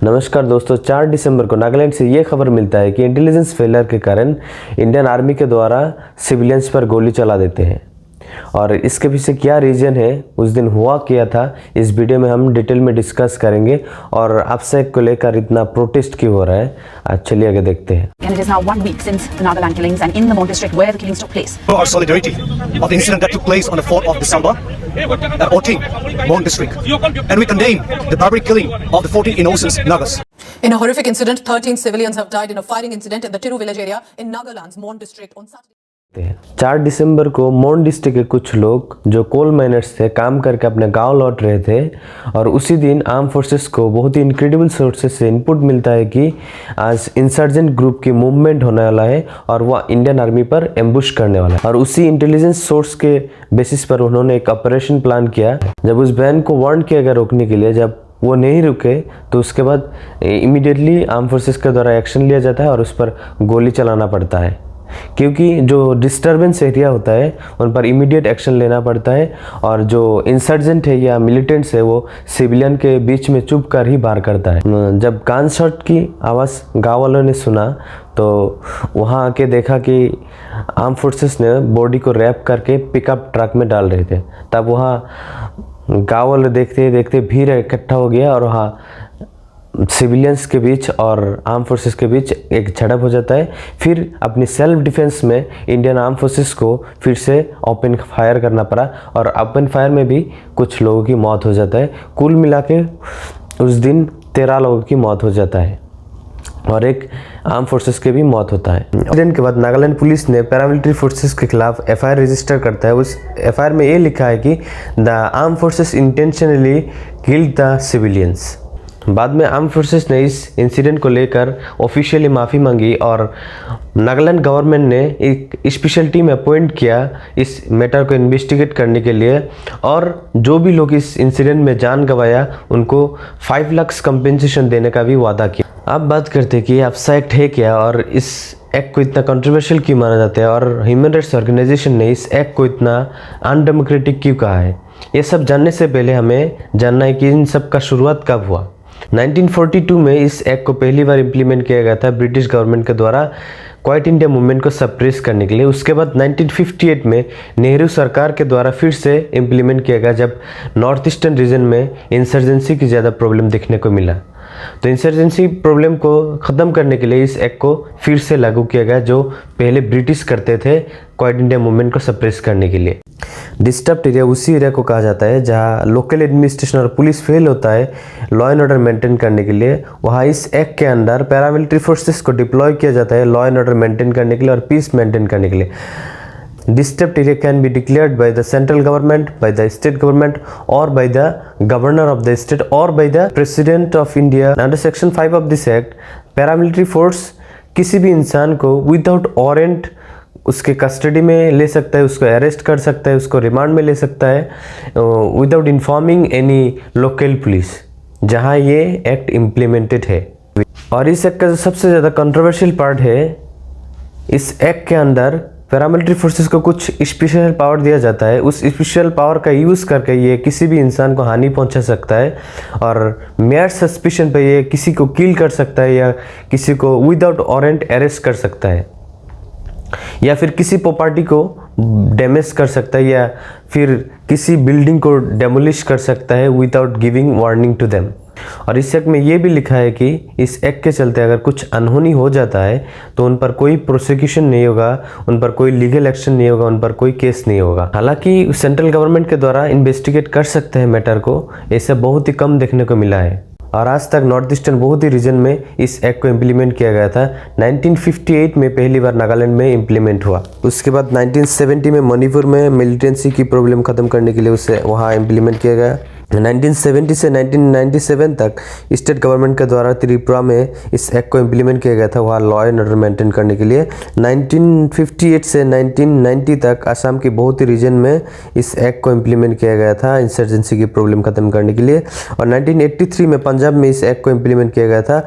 नमस्कार दोस्तों, 4 दिसंबर को नागालैंड से ये खबर मिलता है कि इंटेलिजेंस फेलियर के कारण इंडियन आर्मी के द्वारा सिविलियंस पर गोली चला देते हैं। और इसके पीछे क्या रीजन है, उस दिन हुआ क्या था, इस वीडियो में हम डिटेल में डिस्कस करेंगे और आपसे को लेकर इतना प्रोटेस्ट क्यों हो रहा है। आज चलिए आगे देखते हैं। And it is now 1 week since the Nagaland killings and in the Mon district where the killings took place. Our solidarity of the incident that took place on the 4th of December at Oting, Mon district. And we condemn the barbaric killing of the 14 innocent Nagas. In a horrific incident, 13 civilians have died in a firing incident in the Tiru village area in Nagaland's Mon district on Saturday. 4 दिसंबर को मोन district के कुछ लोग जो coal miners थे, काम करके अपने गांव लौट रहे थे और उसी दिन आर्म फोर्सेस को बहुत ही इनक्रेडिबल सोर्सेस से इनपुट मिलता है कि आज इंसर्जेंट ग्रुप की मूवमेंट होने वाला है और वह इंडियन आर्मी पर एम्बुश करने वाला है। और उसी इंटेलिजेंस सोर्स के बेसिस पर उन्होंने एक ऑपरेशन प्लान किया। जब उस वैन को वार्न किया गया रोकने के लिए, जब वो नहीं रुके तो उसके बाद इमीडिएटली आर्म फोर्सेस के द्वारा एक्शन लिया जाता है और उस पर गोली चलाना पड़ता है, क्योंकि जो डिस्टर्बेंस एरिया होता है उन पर इमीडिएट एक्शन लेना पड़ता है और जो इंसर्जेंट है या मिलिटेंट्स है वो सिविलियन के बीच में चुप कर ही बार करता है। जब गन शॉट की आवाज़ गाँव वालों ने सुना तो वहाँ आके देखा कि आर्म फोर्सेस ने बॉडी को रैप करके पिकअप ट्रक में डाल रहे थे। तब वहाँ गाँव वाले देखते देखते भीड़ इकट्ठा हो गया और वहाँ सिविलियंस के बीच और आर्म फोर्सेस के बीच एक झड़प हो जाता है। फिर अपनी सेल्फ डिफेंस में इंडियन आर्म फोर्सेस को फिर से ओपन फायर करना पड़ा और ओपन फायर में भी कुछ लोगों की मौत हो जाता है। कुल मिला के उस दिन 13 लोगों की मौत हो जाता है और एक आर्म फोर्सेस के भी मौत होता है। इंसिडेंट के बाद नागालैंड पुलिस ने पैरामिलिट्री फोर्सेस के खिलाफ एफआईआर रजिस्टर करता है। उस एफआईआर में ये लिखा है कि the arm forces intentionally killed the civilians. बाद में आर्म फोर्सेस ने इस इंसिडेंट को लेकर ऑफिशियली माफ़ी मांगी और नागालैंड गवर्नमेंट ने एक स्पेशल टीम अपॉइंट किया इस मैटर को इन्वेस्टिगेट करने के लिए। और जो भी लोग इस इंसिडेंट में जान गंवाया उनको 5 लाख कंपेंसेशन देने का भी वादा किया। अब बात करते हैं कि अफसा एक्ट है क्या और इस एक्ट को इतना कंट्रोवर्शियल क्यों माना जाता है और ह्यूमन राइट्स ऑर्गेनाइजेशन ने इस एक्ट को इतना अनडेमोक्रेटिक क्यों कहा है। ये सब जानने से पहले हमें जानना है कि इन सब का शुरुआत कब हुआ। 1942 में इस एक्ट को पहली बार इम्प्लीमेंट किया गया था ब्रिटिश गवर्नमेंट के द्वारा क्वाइट इंडिया मूवमेंट को सप्रेस करने के लिए। उसके बाद 1958 में नेहरू सरकार के द्वारा फिर से इम्प्लीमेंट किया गया, जब नॉर्थ ईस्टर्न रीजन में इंसर्जेंसी की ज़्यादा प्रॉब्लम देखने को मिला। तो इंसर्जेंसी प्रॉब्लम को ख़त्म करने के लिए इस एक्ट को फिर से लागू किया गया, जो पहले ब्रिटिश करते थे क्वाइट इंडिया मूवमेंट को सप्रेस करने के लिए। डिस्टर्ब्ड एरिया उसी एरिया को कहा जाता है जहां लोकल एडमिनिस्ट्रेशन और पुलिस फेल होता है लॉ एंड ऑर्डर मेंटेन करने के लिए। वहां इस एक्ट के अंदर पैरामिलिट्री फोर्सेस को डिप्लॉय किया जाता है लॉ एंड ऑर्डर मेंटेन करने के लिए और पीस मेंटेन करने के लिए। Disturbed area can be declared by the central government, by the state government or by the governor of the state or by the president of India. Under section 5 of this act, paramilitary force किसी भी इंसान को without warrant उसके custody में ले सकता है, उसको अरेस्ट कर सकता है, उसको रिमांड में ले सकता है without informing any local police, जहाँ ये एक्ट इम्प्लीमेंटेड है। और इस एक्ट का जो सबसे ज़्यादा कंट्रोवर्शियल पार्ट है, इस एक्ट के अंदर पैरामिलिट्री फोर्सेस को कुछ स्पेशल पावर दिया जाता है। उस स्पेशल पावर का यूज़ करके ये किसी भी इंसान को हानि पहुंचा सकता है और मेयर सस्पिशन पे ये किसी को किल कर सकता है या किसी को विदाउट वारंट अरेस्ट कर सकता है या फिर किसी प्रॉपर्टी को डैमेज कर सकता है या फिर किसी बिल्डिंग को डेमोलिश कर सकता है without giving warning to them. और इस एक्ट में ये भी लिखा है कि इस एक्ट के चलते अगर कुछ अनहोनी हो जाता है तो उन पर कोई प्रोसिक्यूशन नहीं होगा, उन पर कोई लीगल एक्शन नहीं होगा, उन पर कोई केस नहीं होगा। हालांकि सेंट्रल गवर्नमेंट के द्वारा इन्वेस्टिगेट कर सकते हैं मैटर को, ऐसा बहुत ही कम देखने को मिला है। और आज तक नॉर्थ ईस्टर्न बहुत ही रीजन में इस एक्ट को इम्प्लीमेंट किया गया था। 1958 में पहली बार नागालैंड में इम्प्लीमेंट हुआ। उसके बाद 1970 में मणिपुर में मिलिटेंसी की प्रॉब्लम ख़त्म करने के लिए उसे वहाँ इम्प्लीमेंट किया गया। 1970 से 1997 तक स्टेट गवर्नमेंट के द्वारा त्रिपुरा में इस एक्ट को इम्प्लीमेंट किया गया था, वहाँ लॉ एंड ऑर्डर मेंटेन करने के लिए। 1958 से 1990 तक असम के बहुत ही रीजन में इस एक्ट को इम्प्लीमेंट किया गया था इंसर्जेंसी की प्रॉब्लम खत्म करने के लिए। और 1983 में पंजाब में इस एक्ट को इम्प्लीमेंट किया गया था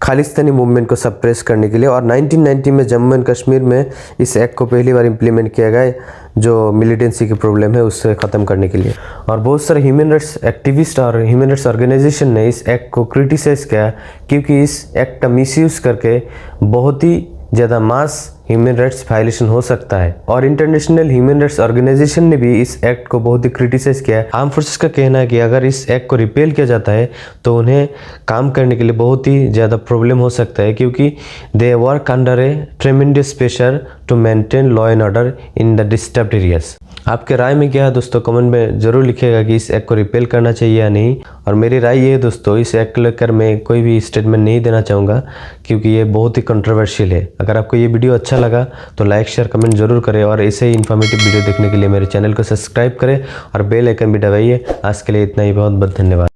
खालिस्तानी मूवमेंट को सप्रेस करने के लिए। और 1990 में जम्मू एंड कश्मीर में इस एक्ट को पहली बार इम्प्लीमेंट किया गया जो मिलिटेंसी की प्रॉब्लम है उससे ख़त्म करने के लिए। और बहुत सारे ह्यूमन राइट्स एक्टिविस्ट और ह्यूमन राइट्स ऑर्गेनाइजेशन ने इस एक्ट को क्रिटिसाइज़ किया क्योंकि इस एक्ट का मिसयूज़ करके बहुत ही ज़्यादा मास ह्यूमन राइट्स वायलेशन हो सकता है। और इंटरनेशनल ह्यूमन राइट्स ऑर्गेनाइजेशन ने भी इस एक्ट को बहुत ही क्रिटिसाइज़ किया है। आर्म फोर्सेस का कहना है कि अगर इस एक्ट को रिपेल किया जाता है तो उन्हें काम करने के लिए बहुत ही ज़्यादा प्रॉब्लम हो सकता है क्योंकि they work under a tremendous pressure to maintain law and order in the disturbed areas. आपके राय में क्या है दोस्तों, कमेंट में ज़रूर लिखिएगा कि इस एक्ट को रिपेल करना चाहिए या नहीं। और मेरी राय ये है दोस्तों, इस एक्ट को लेकर मैं कोई भी स्टेटमेंट नहीं देना चाहूँगा क्योंकि ये बहुत ही कंट्रोवर्शियल है। अगर आपको ये वीडियो अच्छा लगा तो लाइक शेयर कमेंट जरूर करें और ऐसे ही इन्फॉर्मेटिव वीडियो देखने के लिए मेरे चैनल को सब्सक्राइब करें और बेल आइकन भी दबाइए। आज के लिए इतना ही, बहुत बहुत धन्यवाद।